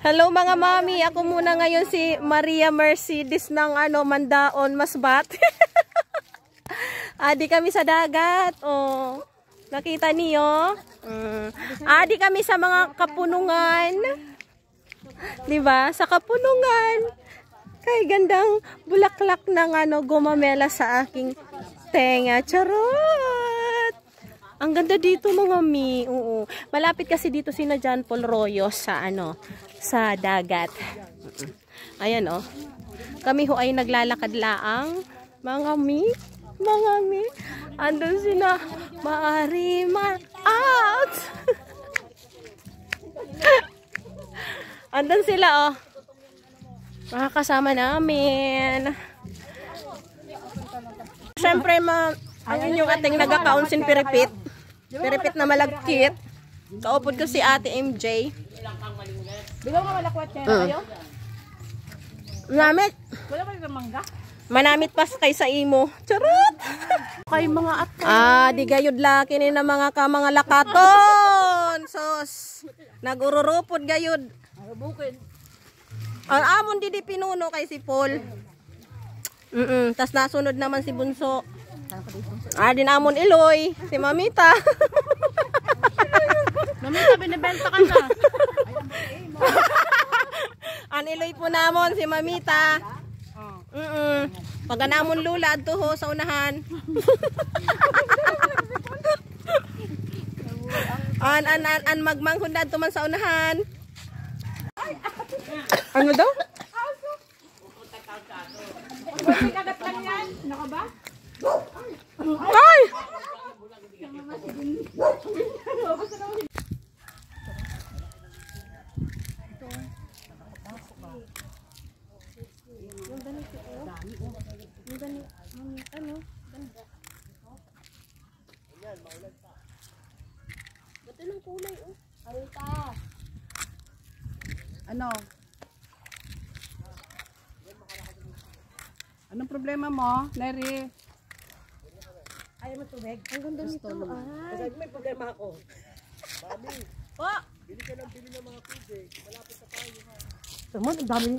Hello mga mami, ako muna ngayon si Maria Mercedes ng Mandaon, Masbat. Adi kami sa dagat. Oh. Nakita niyo? Adi kami sa mga kapunungan. 'Di ba? Sa kapunungan. Kay gandang bulaklak ng gumamela sa aking tenga. Charot! Ang ganda dito mga mi. Oo. Malapit kasi dito sina John Paul Royo sa sa dagat. Ayan oh. Kami ho ay naglalakad laang mga mi. Mga mi. Andun sina Maarima out. Andun sila oh. Makakasama namin. Siyempre ayun yung ating nagakaunsin piripit. Piripit na malagkit. Kaupod ko si Ate MJ. Bigaw nga malakwat kayo kayo? Manamit. Wala ba yung mangga? Manamit pas kay sa imo. Charot! Kay mga ate. Di gayud laki ni na mga lakaton. Sos. Nagururupod gayud. Bukid. Ang amon di pinuno kay si Paul. Tas nasunod naman si Bunso. Din amon Iloy, si Mamita. Mamita, binibenta ka na. An Iloy po namon si Mamita. Pag namon lula adto ho sa unahan. an magmanghod adto man sa unahan. Ano daw? Kagat lang yan. Naka ba? Ay! Ano? Anong problema mo, Neri? Ayaw mo tubig? Ang ganda nito. May problema ako. Mami, Po! bili ka ng bili ng mga tubig. Malapit sa tayo ha. Tama, ang dami.